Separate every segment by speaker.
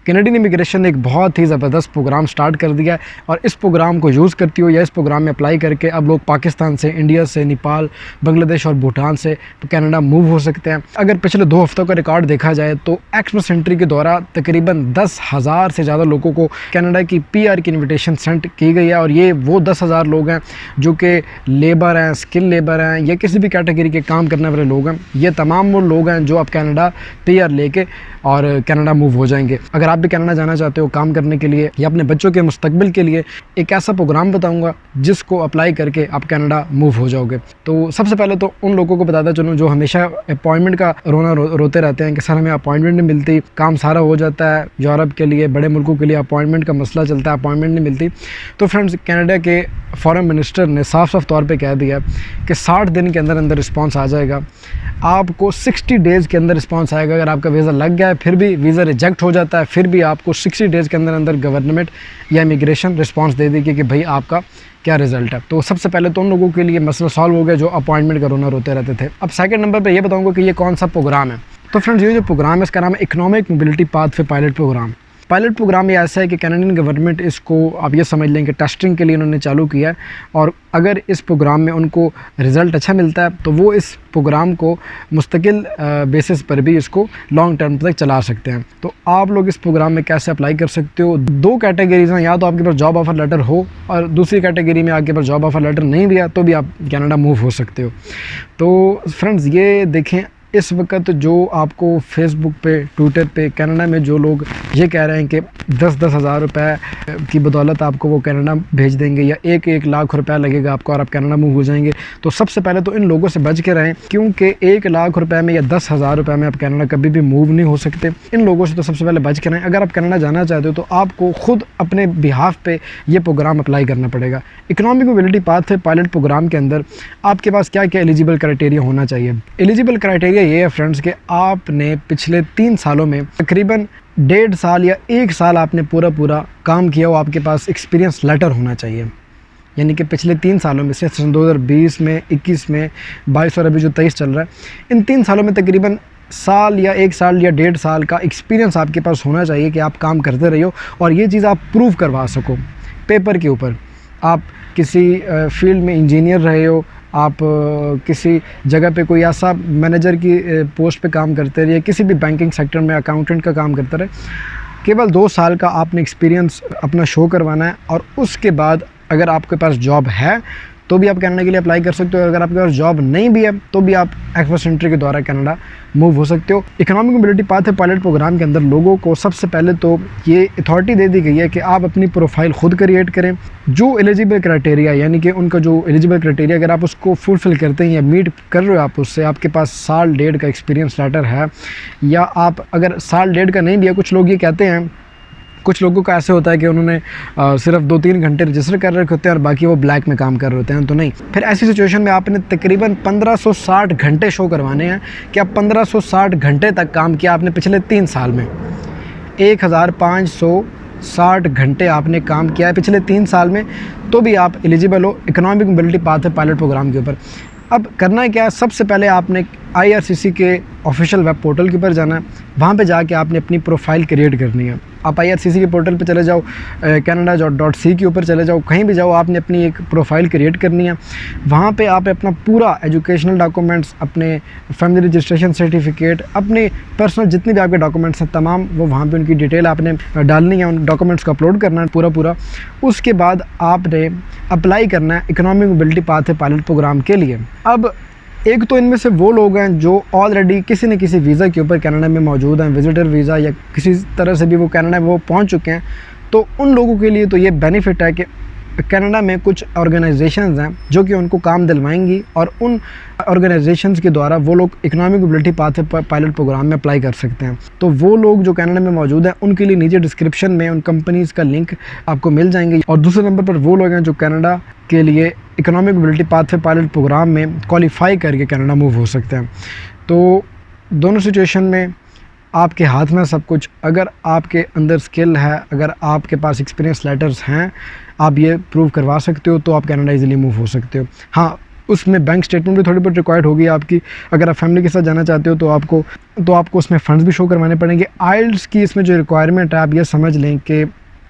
Speaker 1: Canadian immigration ने एक बहुत ही ज़बरदस्त प्रोग्राम स्टार्ट कर दिया है और इस प्रोग्राम को यूज़ करती हो या इस प्रोग्राम में अप्लाई करके अब लोग पाकिस्तान से, इंडिया से, नेपाल, बांग्लादेश और भूटान से कनाडा मूव हो सकते हैं। अगर पिछले 2 हफ्तों का रिकॉर्ड देखा जाए तो एक्सप्रेस एंट्री के द्वारा तकरीबन 10,000 से ज़्यादा लोगों को कनाडा की PR की इन्विटेशन सेंड की गई है और ये वो 10,000 लोग हैं जो कि लेबर हैं, स्किल लेबर हैं या किसी भी कैटेगरी के काम करने वाले लोग हैं। ये तमाम वो लोग हैं जो अब कनाडा PR लेके और कनाडा मूव हो जाएंगे। अगर आप भी कनाडा जाना चाहते हो काम करने के लिए या अपने बच्चों के मुस्तकबिल के लिए, एक ऐसा प्रोग्राम बताऊंगा जिसको अप्लाई करके आप कनाडा मूव हो जाओगे। तो सबसे पहले तो उन लोगों को बताता चलूँ जो हमेशा अपॉइंटमेंट का रोते रहते हैं कि सर हमें अपॉइंटमेंट नहीं मिलती, काम सारा हो जाता है, यूरोप के लिए, बड़े मुल्कों के लिए अपॉइंटमेंट का मसला चलता है, अपॉइंटमेंट नहीं मिलती। तो फ्रेंड्स, कनाडा के फॉरेन मिनिस्टर ने साफ साफ तौर पे कह दिया कि 60 दिन के अंदर अंदर रिस्पांस आ जाएगा। आपको 60 डेज़ के अंदर रिस्पांस आएगा। अगर आपका वीज़ा लग गया है फिर भी वीज़ा रिजेक्ट हो जाता है, फिर भी आपको 60 डेज़ के अंदर अंदर गवर्नमेंट या इमिग्रेशन रिस्पांस दे देगी कि भाई आपका क्या रिज़ल्ट है। तो सबसे पहले तो उन लोगों के लिए मसला सॉल्व हो गया जो अपॉइंटमेंट का रोना रोते रहते थे। अब सेकंड नंबर पे ये बताऊंगा कि ये कौन सा प्रोग्राम है। तो फ्रेंड्स, ये जो प्रोग्राम है इसका नाम है economic mobility pathway pilot programme. Pilot programme ये ऐसा है कि कैनेडियन गवर्नमेंट इसको आप ये समझ लें कि टेस्टिंग के लिए उन्होंने चालू किया है और अगर इस प्रोग्राम में उनको रिज़ल्ट अच्छा मिलता है तो वो इस प्रोग्राम को मुस्तकिल बेसिस पर भी इसको लॉन्ग टर्म तक चला सकते हैं। तो आप लोग इस प्रोग्राम में कैसे अप्लाई कर सकते हो? 2 कैटेगरीज हैं, या तो आपके पास जॉब ऑफ़र लेटर हो और दूसरी कैटेगरी में आपके पास जॉब ऑफ़र लेटर नहीं भी है तो भी आप कनाडा मूव हो सकते हो। तो फ्रेंड्स, ये देखें, इस वक्त जो आपको फेसबुक पे, ट्विटर पे कनाडा में जो लोग ये कह रहे हैं कि 10-10 हज़ार रुपये की बदौलत आपको वो कनाडा भेज देंगे या 1-1 लाख रुपया लगेगा आपको और आप कनाडा मूव हो जाएंगे, तो सबसे पहले तो इन लोगों से बच के रहें, क्योंकि 1 लाख रुपये में या 10,000 रुपये में आप कनाडा कभी भी मूव नहीं हो सकते। इन लोगों से तो सबसे पहले बच के रहें। अगर आप कनाडा जाना चाहते हो तो आपको खुद अपने बिहाफ पे ये प्रोग्राम अप्लाई करना पड़ेगा। Economic mobility pathway pilot programme के अंदर आपके पास क्या क्या एलिजिबल क्राइटेरिया होना चाहिए। एलिजिबल क्राइटेरिया ये है फ्रेंड्स कि आपने पिछले 3 सालों में तकरीबन 1.5 साल या 1 साल आपने पूरा काम किया हो, आपके पास एक्सपीरियंस लेटर होना चाहिए। यानी कि पिछले 3 सालों में से 2020 में, 21 में, 22 और अभी जो 23 चल रहा है, इन 3 सालों में तकरीबन साल या 1 साल या 1.5 साल का एक्सपीरियंस आपके पास होना चाहिए कि आप काम करते रहे हो और ये चीज़ आप प्रूव करवा सको पेपर के ऊपर। आप किसी फील्ड में इंजीनियर रहे हो, आप किसी जगह पे कोई ऐसा मैनेजर की पोस्ट पे काम करते रहे, किसी भी बैंकिंग सेक्टर में अकाउंटेंट का काम करते रहे, केवल 2 साल का आपने एक्सपीरियंस अपना शो करवाना है और उसके बाद अगर आपके पास जॉब है तो भी आप कनाडा के लिए अप्लाई कर सकते हो। अगर आपके पास जॉब नहीं भी है तो भी आप एक्सप्रेस एंट्री के द्वारा कनाडा मूव हो सकते हो। Economic mobility pathway pilot programme के अंदर लोगों को सबसे पहले तो ये अथॉरिटी दे दी गई है कि आप अपनी प्रोफाइल खुद क्रिएट करें। जो एलिजिबल क्राइटेरिया, यानी कि उनका जो एलिजिबल क्राइटेरिया अगर आप उसको फुलफ़िल करते हैं या मीट कर रहे हो आप उससे, आपके पास साल 1.5 का एक्सपीरियंस लेटर है, या आप अगर साल 1.5 का नहीं भी है, कुछ लोग ये कहते हैं, कुछ लोगों का ऐसे होता है कि उन्होंने सिर्फ 2-3 घंटे रजिस्टर कर रखे होते हैं और बाकी वो ब्लैक में काम कर रहे होते हैं, तो नहीं। फिर ऐसी सिचुएशन में आपने तकरीबन 1560 घंटे शो करवाने हैं कि आप 1560 घंटे तक काम किया आपने पिछले 3 साल में। 1560 घंटे आपने काम किया है पिछले 3 साल में, तो भी आप एलिजिबल हो economic mobility pathway pilot programme के ऊपर। अब करना क्या है, सबसे पहले आपने IRCC के ऑफिशियल वेब पोर्टल के ऊपर जाना है। वहाँ पे जाके आपने अपनी प्रोफाइल क्रिएट करनी है। आप IRCC के पोर्टल पे चले जाओ, canada.c के ऊपर चले जाओ, कहीं भी जाओ, आपने अपनी एक प्रोफाइल क्रिएट करनी है। वहाँ पे आप अपना पूरा एजुकेशनल डॉक्यूमेंट्स, अपने फैमिली रजिस्ट्रेशन सर्टिफिकेट, अपने पर्सनल जितने भी आपके डॉक्यूमेंट्स हैं तमाम, वो वहाँ पे उनकी डिटेल आपने डालनी है, उन डॉक्यूमेंट्स को अपलोड करना है पूरा। उसके बाद आपने अप्लाई करना है economic mobility pathway pilot programme के लिए। अब एक तो इनमें से वो लोग हैं जो ऑलरेडी किसी न किसी वीज़ा के ऊपर कनाडा में मौजूद हैं, विजिटर वीज़ा या किसी तरह से भी वो कनाडा में वो पहुंच चुके हैं। तो उन लोगों के लिए तो ये बेनिफिट है कि कनाडा में कुछ ऑर्गेनाइजेशंस हैं जो कि उनको काम दिलवाएंगी और उन ऑर्गेनाइजेशंस के द्वारा वो लोग economic mobility pathway pilot programme में अप्लाई कर सकते हैं। तो वो लोग जो कनाडा में मौजूद हैं उनके लिए नीचे डिस्क्रिप्शन में उन कंपनीज़ का लिंक आपको मिल जाएंगे। और दूसरे नंबर पर वो लोग हैं जो कनाडा के लिए economic mobility pathway pilot programme में क्वालिफाई करके कनाडा मूव हो सकते हैं। तो दोनों सिचुएशन में आपके हाथ में सब कुछ। अगर आपके अंदर स्किल है, अगर आपके पास एक्सपीरियंस लेटर्स हैं, आप ये प्रूव करवा सकते हो, तो आप कनाडा इजीली मूव हो सकते हो। हाँ, उसमें बैंक स्टेटमेंट भी थोड़ी बहुत रिक्वायर्ड होगी आपकी। अगर आप फैमिली के साथ जाना चाहते हो तो आपको उसमें फ़ंड्स भी शो करवाने पड़ेंगे। आइल्स की इसमें जो रिक्वायरमेंट है आप ये समझ लें कि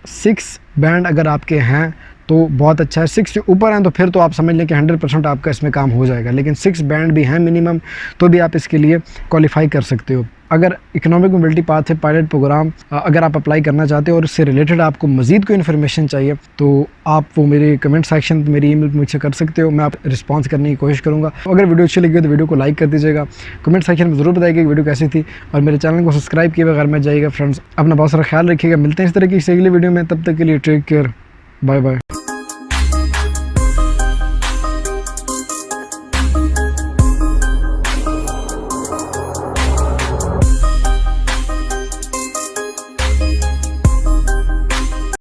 Speaker 1: 6 बैंड अगर आपके हैं तो बहुत अच्छा है। 6 से ऊपर हैं तो फिर तो आप समझ लें कि 100% आपका इसमें काम हो जाएगा, लेकिन 6 बैंड भी हैं मिनिमम तो भी आप इसके लिए क्वालिफाई कर सकते हो। अगर इकोनॉमिक मोबिलिटी पाथ है पायलट प्रोग्राम अगर आप अप्लाई करना चाहते हो और इससे रिलेटेड आपको मज़ीद कोई इन्फॉर्मेशन चाहिए तो आप वो मेरे कमेंट सेक्शन पर मेरी ईमेल मुझसे कर सकते हो, मैं आप रिस्पॉन्स करने की कोशिश करूँगा। अगर वीडियो अच्छी लगी तो वीडियो को लाइक कर दीजिएगा, कमेंट सेक्शन में ज़रूर बताइएगा कि वीडियो कैसी थी और मेरे चैनल को सब्सक्राइब किए बगैर मत जाइएगा। फ्रेंड्स अपना बहुत सारा ख्याल रखिएगा, मिलते हैं इस तरह की अगली वीडियो में, तब तक के लिए टेक केयर, बाय बाय।